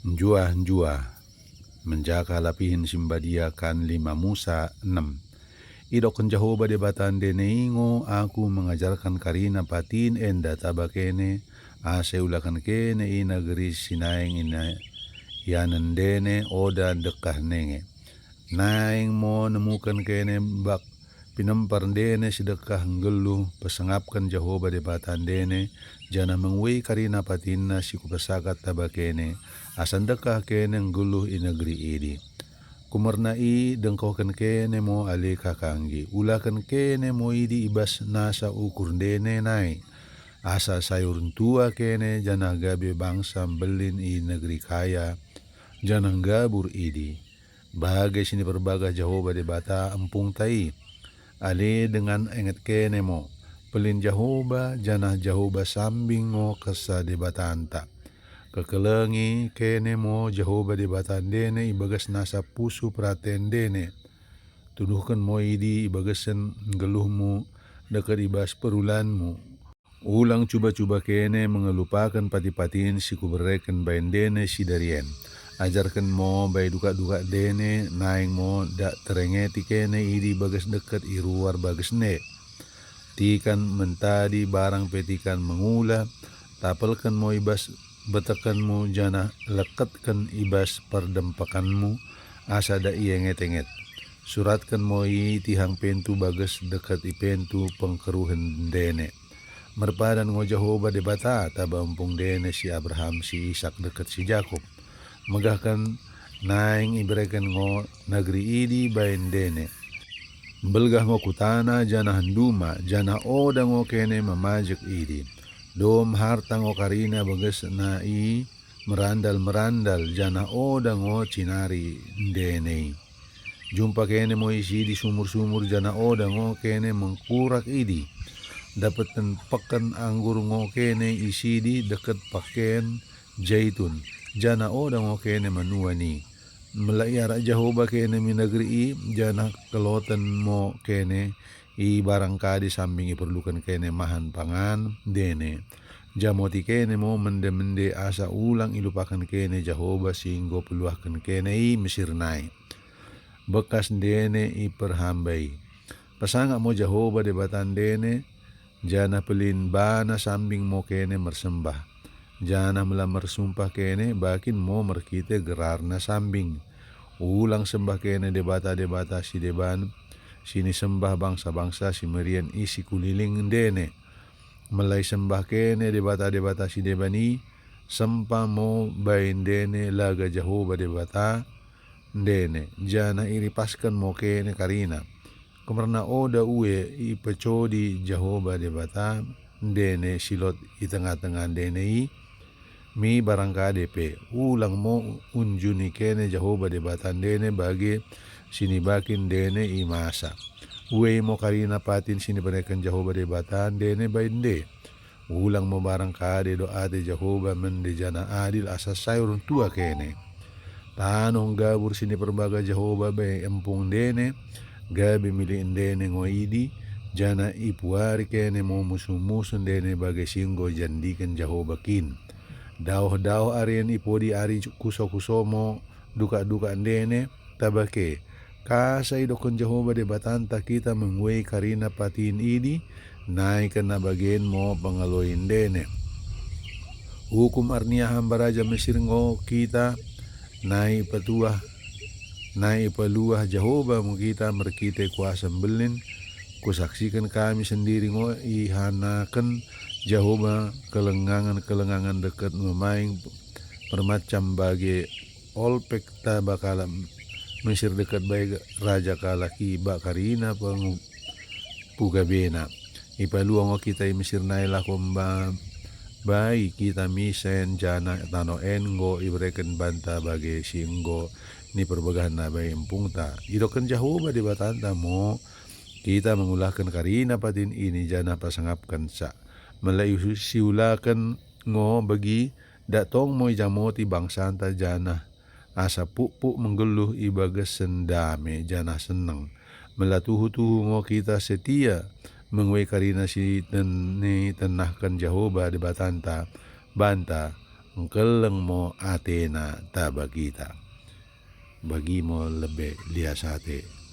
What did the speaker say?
Njua menjaga lapihin simbadia kan 5 Musa 6. Idokan Jehovah debatan deneingo aku mengajarkan karina patin enda tabakene ulakan kene ina geris sinaing ina yanan dene oda dekah nenge. Naing mo nemukan kene bak pinempar dene sedekah nggeluh pesengapkan Jehovah debatan dene jana mengwei karina patinna sikupasakat tabakene asan dekah kene nggeluh ina negeri ini. Kumernai dengkokan kene mo ale kakanggi. Ulakan kene mo idi ibas nasa ukur dene nai. Asa sayurun tua kene janah gabe bangsa belin i negeri kaya. Janah gabur idi. Bahagia sini berbaga Jehovah debata empung tai. Ale dengan enget kene mo. Pelin Jehovah janah Jehovah sambing mo kesa debata anta. Kekelengi kene mo Jehovah debatan dene ibagas nasa pusu praten dene. Tuduhkan mo idi ibagasan geluhmu dekat ibas perulanmu. Ulang cuba-cuba kene mengelupakan pati-patin si kubereken bain dene si darien. Ajarkan mo bay duka-duka dene naing mo dak terengeti kene idi bagas dekat iruar bagas ne. Tikan mentadi barang petikan mengula tapelkan mo ibas betekanmu jana lekatkan ibas perdempakanmu asa da ienget-enget. Suratkan moi tihang pentu bagas dekat ipentu pengkeruhen dene. Merpadan ngo Jehovah debata tabampung dene si Abraham si Ishak dekat si Jakob. Megahkan naing ibrekan ngo negeri idi bain dene. Belgah ngo kutana jana handuma jana oda ngo kene memajak idi. Dom harta ngo karina bagas na i merandal jana oda ngo cinari dene. Jumpa kene mo isi di sumur-sumur jana oda ngo kene mengkurak idi. Dapatan pakan anggur ngo kene isi di dekat paken jaitun. Jana oda ngo kene manuani. Melayara Jehovah kene minagri i jana kelotan mo kene i barangkali sambing iperlukan kene mahan pangan dene. Jamoti kene mo mende-mende asa ulang ilupakan kene Jehovah singgo peluahkan kene i Mesir nai. Bekas dene i perhambai. Pasanga mo Jehovah debatan dene jana pelin bana sambing mo kene mersembah. Jana melamar sumpah kene bakin mo merkite gerarna sambing. Ulang sembah kene debata-debata si deban. Sini sembah bangsa-bangsa si merian isi kuliling dene. Melai sembah kene debata-debata si debani. Sempa mo bain dene laga Jehovah debata dene. Jana iripaskan mo kene karina. Kemarna oda uwe i pecodi Jehovah debata dene silot i tengah-tengah dene i. Mi barangkade pe ulang mo unjuni kene Jehovah debatan dene bagi sini bakin dene i masa. Uwe mo karina patin sini berikan Jehovah debatan dene bainde. Ulang mo barangkade doate Jehovah mende jana adil asas sayurun tua kene. Tanong gabur sini perbaga Jehovah be empung dene. Gabi miliin dene ngoidi. Jana ipuari kene mo musuh-musuh dene bagai singgo jandikan Jehovah kin. Dauh-dauh arian ipodi ari kuso-kuso mo duka-duka dene tabake. Kasa idokon Jehovah debatanta kita mengwei karina patin ini naikkan na bagian mo pangaloin dene. Hukum arnia hambaraja Mesir ngo kita naik petuah naik peluah Jehovah mo kita merkite kuasa belin. Kusaksikan kami sendiri ngo ihanakan Jehovah kelengangan dekat memaing permacam bagi olpek tabakalam Mesir dekat baik raja kalaki bakarina pugabena. Ipaluang kita Mesir naila komba baik kita misen jana tano engo ibreken banta bagi singgo ni perbagahan na bayi empungta. Idokan Jehovah di batanta mo kita mengulahkan karina patin ini jana pasangapkan sa. Melayu siulakan ngo bagi datong mo jamoti bangsanta jana asa pupuk menggeluh ibagas sendame jana senang melatuhu-tuhu ngo kita setia mengwe karina si tenahkan Jehovah di batanta banta Keleng mo ate na tabagita. Bagi mo lebe liasate.